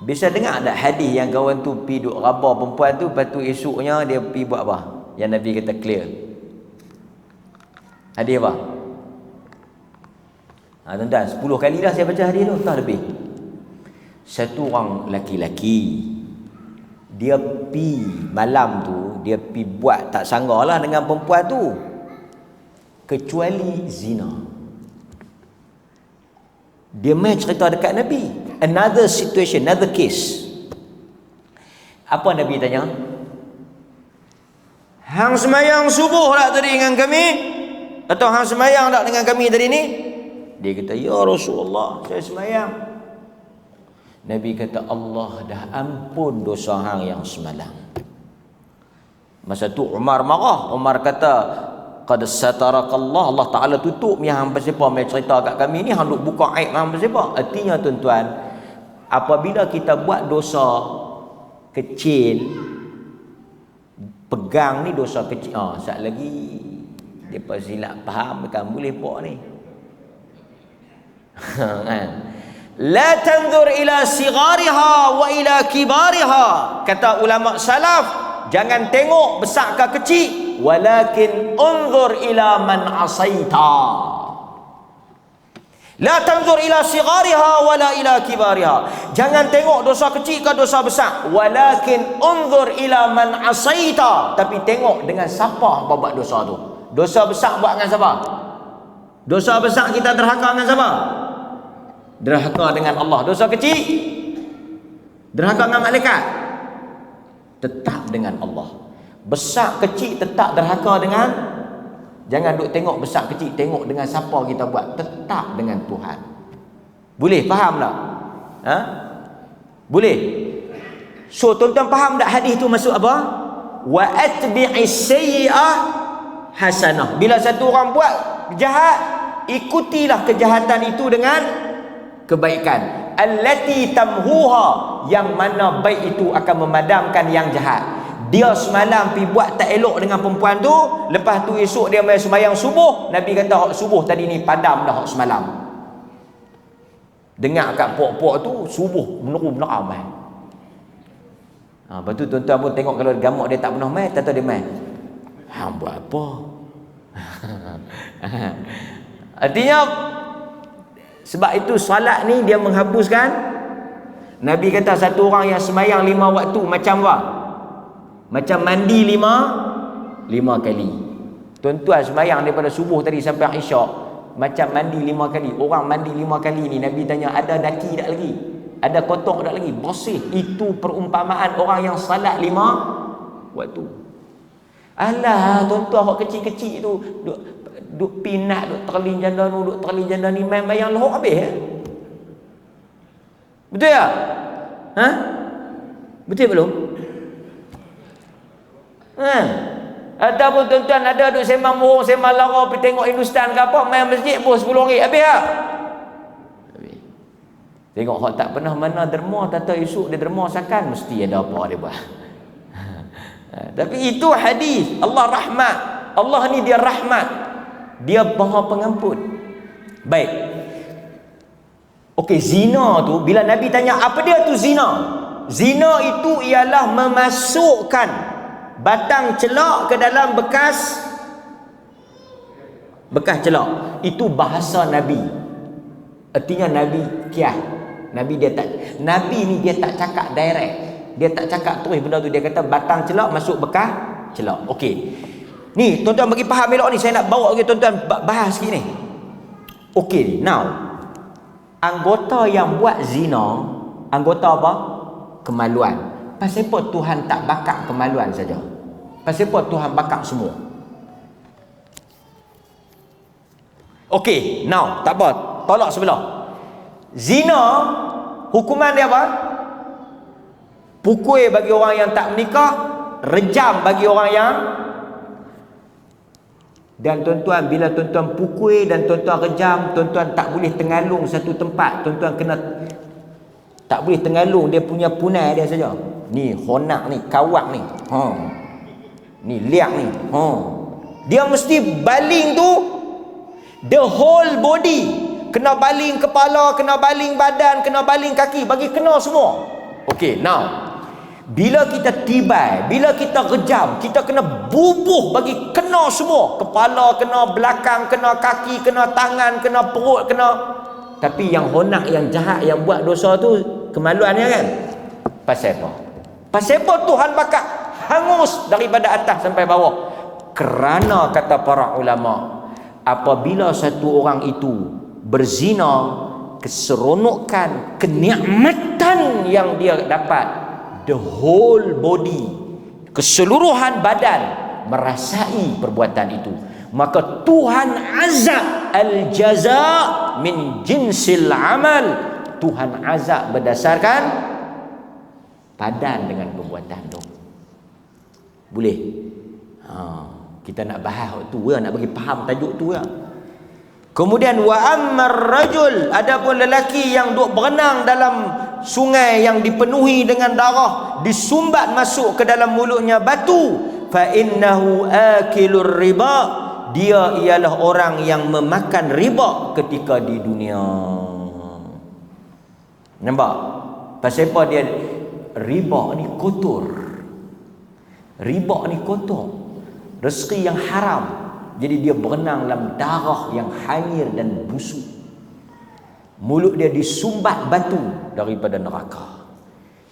Bisa dengar tak hadis yang kawan tu pergi duk raba perempuan tu, lepas tu esoknya dia pergi buat apa? Yang Nabi kata clear. Hadis apa? Tuan-tuan, 10 kali dah saya baca hadis tu, tak lebih. Satu orang laki-laki, dia pergi malam tu, dia pergi buat tak sanggalah dengan perempuan tu, kecuali zina. Dia main cerita dekat Nabi. Another situation, another case. Apa Nabi tanya? Hang semayang subuh tak tadi dengan kami? Atau hang semayang tak dengan kami tadi ni? Dia kata, ya Rasulullah, saya semayang. Nabi kata, Allah dah ampun dosa hang yang semalam. Masa tu Umar marah. Umar kata, qad satarakallah, Allah Ta'ala tutup ni hang pasal apa mai cerita kat kami ni, hang duk buka aib hang pasal apa? Artinya tuan-tuan, apabila kita buat dosa kecil, pegang ni dosa kecil. Sat lagi depa silap faham kan boleh buat ni. Kan? La tanzur ila sighariha wa ila kibariha. Kata ulama salaf, jangan tengok besar ke kecil, walakin unzur ila man asaita. La tanzur ila sighariha wala ila kibariha. Jangan tengok dosa kecil ke dosa besar, walakin unzur ila man asaita. Tapi tengok dengan siapa buat dosa tu. Dosa besar buat dengan siapa? Dosa besar kita derhaka dengan siapa? Derhaka dengan Allah. Dosa kecil derhaka dengan malaikat, tetap dengan Allah. Besar kecil tetap derhaka dengan, jangan duk tengok besar kecil, tengok dengan siapa kita buat, tetap dengan Tuhan. Boleh faham tak? Boleh. So tuan-tuan faham tak hadis tu maksud apa? Wa atbi'is sayyi'ah hasanah. Bila satu orang buat jahat, ikutilah kejahatan itu dengan kebaikan. allati tamhuha, yang mana baik itu akan memadamkan yang jahat. Dia semalam pi buat tak elok dengan perempuan tu, lepas tu esok dia mai sembahyang subuh, Nabi kata hak subuh tadi ni padam dah hak semalam. Dengar kat pok-pok tu subuh meneru-meneram mai. Lepas tu tuan-tuan pun tengok kalau gamak dia tak pernah mai, tak tahu dia mai. Hang buat apa? Artinya sebab itu solat ni dia menghapuskan. Nabi kata satu orang yang sembahyang 5 waktu macam apa? Macam mandi 5 kali. Tuan-tuan sembahyang daripada subuh tadi sampai isyak macam mandi 5 kali. Orang mandi 5 kali ni Nabi tanya ada daki tak lagi? Ada kotor tak lagi? Bersih. Itu perumpamaan orang yang salat 5 waktu. Alah, tuan-tuan hak kecil-kecil tu duk pinat, duk terlin janda ni, duk terlin janda ni, main bayang lohok habis ya? Betul tak? Ha? Betul belum? Ha? Ataupun tuan-tuan ada duk sembang murung, sembang lara, pergi tengok Hindustan ke apa, main masjid pun 10 ringgit habis tak? Habis. Tengok hak tak pernah mana derma, tata esok dia derma sakan, mesti ada apa dia buat. Tapi itu hadis. Allah rahmat. Allah ni dia rahmat. Dia Maha Pengampun. Baik. Okey, zina tu bila Nabi tanya apa dia tu zina? Zina itu ialah memasukkan batang celak ke dalam bekas celak. Itu bahasa Nabi. Artinya Nabi kiah. Nabi ni dia tak cakap direct. Dia tak cakap terus benda tu, dia kata batang celak masuk bekas celak. Okey. Ni tuan-tuan bagi faham elok ni, saya nak bawa lagi tuan-tuan bahas sikit ni. Okey, now anggota yang buat zina, anggota apa? Kemaluan. Pasal apa Tuhan tak bakar kemaluan saja? Pasal apa Tuhan bakar semua? Okey, now tak apa, tolak sebelah. Zina hukuman dia apa? Pukul bagi orang yang tak menikah, rejam bagi orang yang. Dan tuan-tuan, bila tuan-tuan pukul dan tuan-tuan rejam, tuan-tuan tak boleh tengalung satu tempat. Tuan-tuan kena tak boleh tengalung dia punya punai dia saja. Ni honak ni, kawak ni. Ni liak ni. Dia mesti baling tu the whole body. Kena baling kepala, kena baling badan, kena baling kaki, bagi kena semua. Okey, now bila kita tibai, bila kita rejam, kita kena bubuh bagi kena semua. Kepala kena, belakang kena, kaki kena, tangan kena, perut kena. Tapi yang honak, yang jahat, yang buat dosa tu kemaluannya kan? Pasal apa? Pasal apa Tuhan bakar hangus daripada atas sampai bawah? Kerana kata para ulama, apabila satu orang itu berzina, keseronokan, kenikmatan yang dia dapat, the whole body, keseluruhan badan merasai perbuatan itu, maka Tuhan azab, al-jaza min jinsil amal. Tuhan azab berdasarkan padan dengan perbuatan tu. Boleh? Kita nak bahas waktu nak bagi faham tajuk tu ya. Kemudian wa ammar rajul, adapun lelaki yang duk berenang dalam sungai yang dipenuhi dengan darah, disumbat masuk ke dalam mulutnya batu, fa innahu akilur riba, dia ialah orang yang memakan riba ketika di dunia. Nampak? Pasal apa dia riba ni kotor. Riba ni kotor. Rezeki yang haram. Jadi dia berenang dalam darah yang hanyir dan busuk. Mulut dia disumbat batu daripada neraka.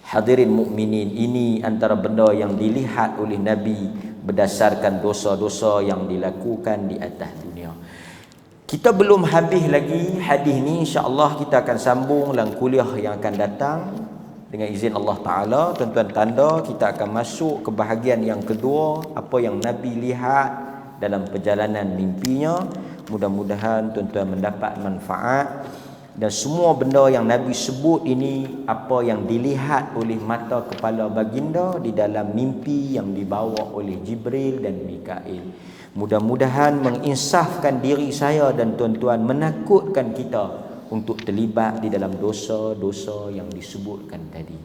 Hadirin mukminin, ini antara benda yang dilihat oleh Nabi berdasarkan dosa-dosa yang dilakukan di atas dunia. Kita belum habis lagi hadis ni, insya-Allah kita akan sambung dalam kuliah yang akan datang dengan izin Allah Taala. Tuan-tuan tanda kita akan masuk ke bahagian yang kedua, apa yang Nabi lihat dalam perjalanan mimpinya. Mudah-mudahan tuan-tuan mendapat manfaat. Dan semua benda yang Nabi sebut ini, apa yang dilihat oleh mata kepala baginda di dalam mimpi yang dibawa oleh Jibril dan Mikail. Mudah-mudahan menginsafkan diri saya dan tuan-tuan, menakutkan kita untuk terlibat di dalam dosa-dosa yang disebutkan tadi.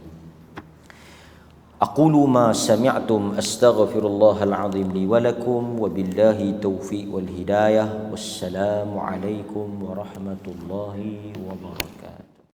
Aqulu ma sami'tum astaghfirullahal azim li wa lakum wa billahi taufiq wal hidayah. Wassalamu alaikum warahmatullahi wabarakatuh.